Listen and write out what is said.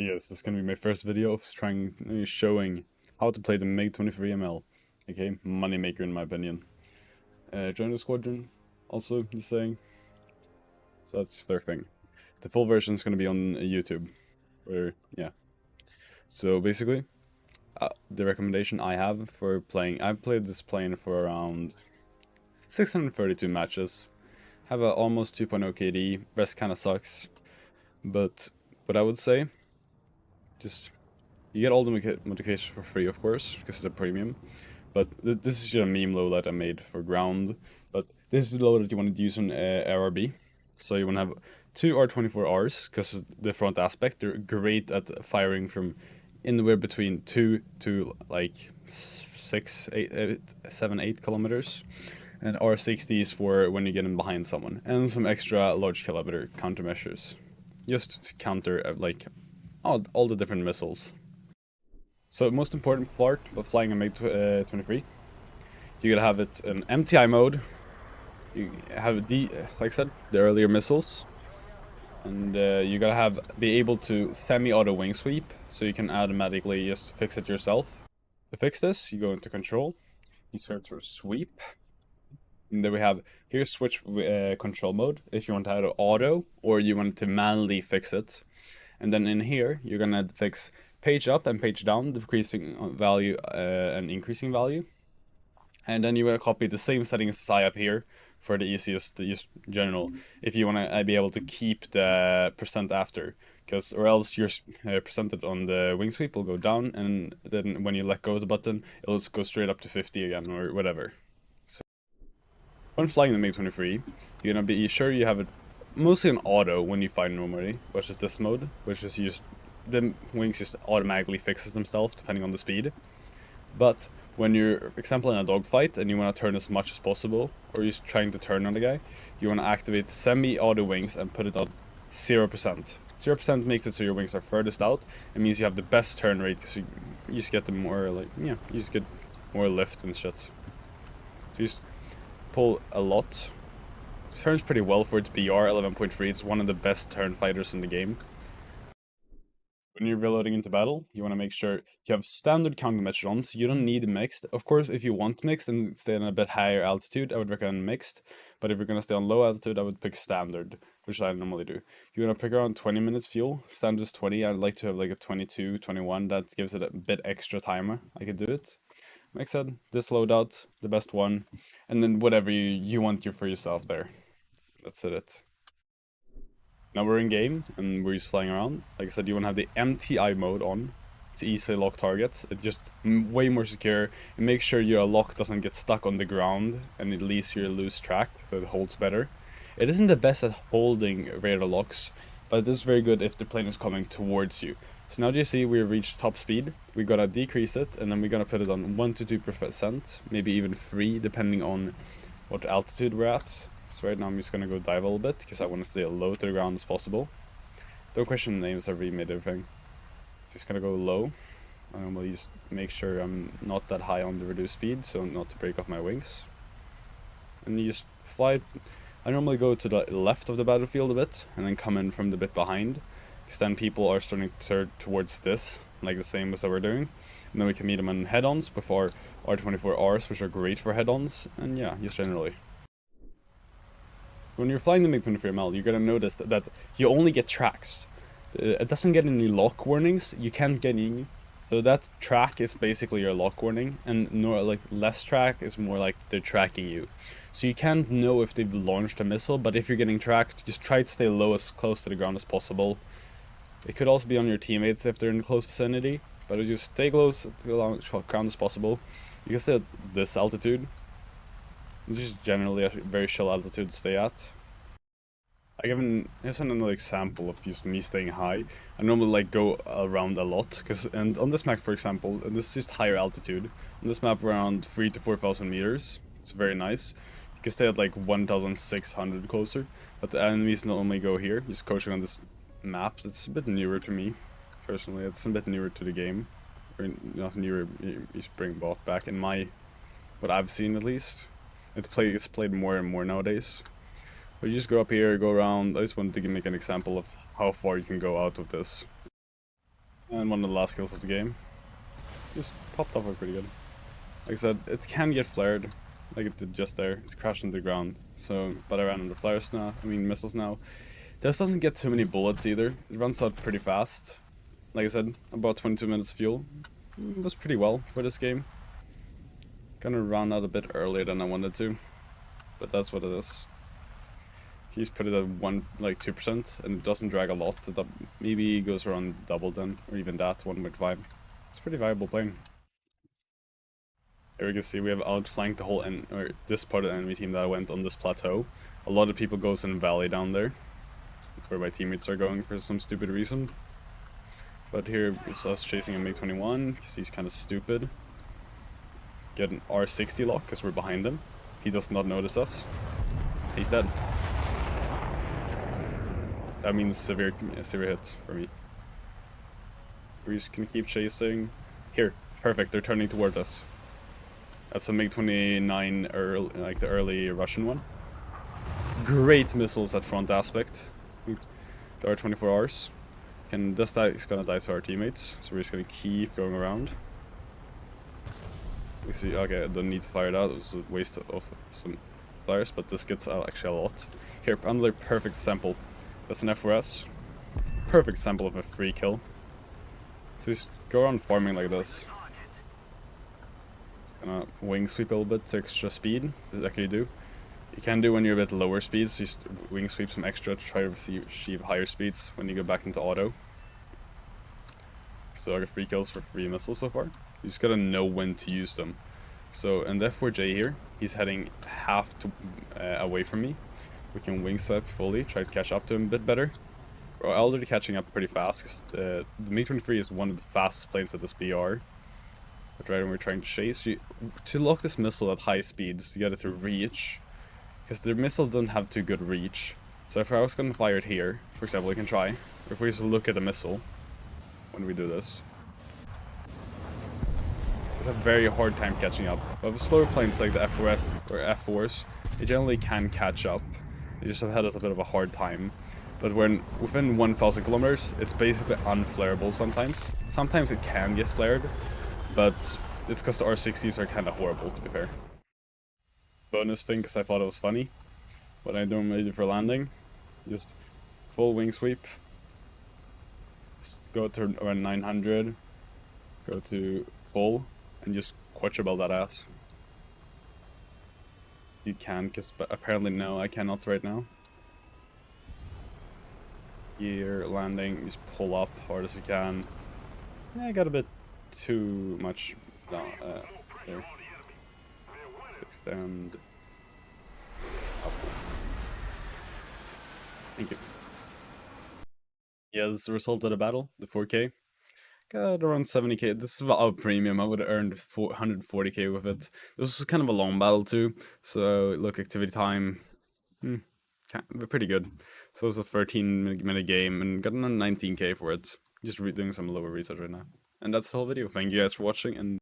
Yes, this is gonna be my first video of showing how to play the MiG-23 ML, aka moneymaker in my opinion. Join the squadron, also just saying. So that's their thing. The full version is gonna be on YouTube, or yeah. So basically, the recommendation I have for playing, I've played this plane for around 632 matches. Have a almost 2.0 KD. Rest kind of sucks, but what I would say, just you get all the modifications for free, of course, because it's a premium. But this is just a meme load that I made for ground. But this is the load that you want to use on RRB. So you want to have two R-24Rs, because the front aspect, they're great at firing from anywhere between 2 to like 6, 8, 7, 8 kilometers. And R60s for when you get in behind someone. And some extra large caliber countermeasures. Just to counter like all the different missiles. So most important part of flying a MiG-23, you gotta have it in MTI mode. You have like I said, the earlier missiles, and you gotta be able to semi-auto wing sweep, so you can automatically just fix it yourself. To fix this, you go into control, you search for sweep, and then we have here switch control mode if you want to have auto or you want to manually fix it, and then in here you're gonna fix page up and page down, decreasing value and increasing value. And then you want to copy the same settings as I have here for the easiest, just general, if you want to be able to keep the percent after, because or else your percentage on the wing sweep will go down, and then when you let go of the button, it'll just go straight up to 50 again or whatever. So when flying the MiG-23, you're gonna be sure you have it mostly on auto when you fly normally, which is this mode, which is just the wings just automatically fixes themselves depending on the speed. But when you're, for example, in a dogfight and you want to turn as much as possible, or you're trying to turn on the guy, you want to activate semi-auto wings and put it on 0%. 0% makes it so your wings are furthest out. It means you have the best turn rate because you just get the more, like, yeah, you just get more lift and shit. So you just pull a lot. It turns pretty well for its BR 11.3. It's one of the best turn fighters in the game. When you're reloading into battle, you want to make sure you have standard countermeasures on, so you don't need mixed. Of course, if you want mixed and stay on a bit higher altitude, I would recommend mixed. But if you're going to stay on low altitude, I would pick standard, which I normally do. You want to pick around 20 minutes fuel. Standard is 20. I'd like to have like a 22, 21. That gives it a bit extra timer. I could do it. Like I said, this loadout, the best one. And then whatever you want for yourself there. That's it. Now we're in game and we're just flying around. Like I said, you want to have the MTI mode on to easily lock targets. It's just way more secure. And make sure your lock doesn't get stuck on the ground and it leaves you lose track, so it holds better. It isn't the best at holding radar locks, but it is very good if the plane is coming towards you. So now do you see we've reached top speed? We're gonna decrease it and then we're gonna put it on 1 to 2%, maybe even 3 depending on what altitude we're at. So right now I'm just gonna go dive a little bit because I want to stay as low to the ground as possible. Don't question the names, I remade everything. Just gonna go low. I normally just make sure I'm not that high on the reduced speed, so not to break off my wings. And you just fly. I normally go to the left of the battlefield a bit and then come in from the bit behind, because then people are starting to turn towards this, like the same as that we're doing. And then we can meet them in head-ons before R-24Rs, which are great for head-ons, and yeah, just generally. When you're flying the MiG-23 ML, you're gonna notice that you only get tracks. It doesn't get any lock warnings. You can't get any. So that track is basically your lock warning, and like less track is more like they're tracking you. So you can't know if they've launched a missile, but if you're getting tracked, just try to stay low as close to the ground as possible. It could also be on your teammates if they're in close vicinity, but just stay close to the ground as possible. You can stay at this altitude. It's just generally a very chill altitude to stay at. Here's another example of just me staying high. I normally like go around a lot, and on this map, for example, and this is just higher altitude. On this map, around 3 to 4,000 meters. It's very nice. You can stay at like 1,600 closer, but the enemies normally go here. Just coaching on this map. It's a bit newer to me, personally. It's a bit newer to the game, or not newer. You just bring both back in what I've seen at least. It's played more and more nowadays. But you just go up here, go around. I just wanted to make an example of how far you can go out of this. And one of the last kills of the game. Just popped off pretty good. Like I said, it can get flared, like it did just there. It's crashed into the ground. So, but I ran under flares now. I mean missiles now. This doesn't get too many bullets either. It runs out pretty fast. Like I said, about 22 minutes fuel. It was pretty well for this game. Gonna run out a bit earlier than I wanted to, but that's what it is. He's put it at 2%, and it doesn't drag a lot. Maybe goes around double then, or even that, 1.5. It's pretty viable plane. Here we can see we have outflanked the whole or this part of the enemy team that went on this plateau. A lot of people goes in valley down there, where my teammates are going for some stupid reason. But here it's us chasing a MiG-21 because he's kind of stupid. Get an R60 lock because we're behind him. He does not notice us. He's dead. That means severe hit for me. We're just gonna keep chasing. Here, perfect. They're turning toward us. That's a MiG-29, like the early Russian one. Great missiles at front aspect. There are 24 hours. And this guy is gonna die to our teammates, so we're just gonna keep going around. We see, okay, I don't need to fire that. It was a waste of some flares, but this gets actually a lot. Here, another perfect sample. That's an F4S. Perfect sample of a free kill. So just go around farming like this. Gonna wing sweep a little bit to extra speed. That can you do. You can do when you're a bit lower speeds, so just wing sweep some extra to try to achieve higher speeds when you go back into auto. So I got 3 kills for 3 missiles so far. You just gotta know when to use them. So in the F4J here, he's heading half away from me. We can wing sweep fully, try to catch up to him a bit better. We're already catching up pretty fast, because the MiG-23 is one of the fastest planes at this BR. But right when we're trying to chase, to lock this missile at high speeds, you get it to reach. Because the missiles don't have too good reach. So if I was going to fire it here, for example, we can try. Or if we just look at the missile, when we do this. It's a very hard time catching up. But with slower planes like the F4S or F4s, they generally can catch up. They just have had a bit of a hard time. But when within 1,000 kilometers, it's basically unflareable sometimes. Sometimes it can get flared, but it's because the R60s are kind of horrible, to be fair. Bonus thing, because I thought it was funny. What I normally do for landing, just full wing sweep. Just go to around 900, go to full, and just quadruple that ass. You can, but apparently no, I cannot right now. Gear, landing, just pull up hard as you can. Yeah, I got a bit too much. No, there. Let's extend. Up. Thank you. Yeah, this is the result of the battle, the 4K. Got around 70k. This is about premium. I would have earned 140k with it. This was kind of a long battle too. So look, activity time, pretty good. So it was a 13-minute game and got a 19k for it. Just doing some lower research right now. And that's the whole video. Thank you guys for watching, and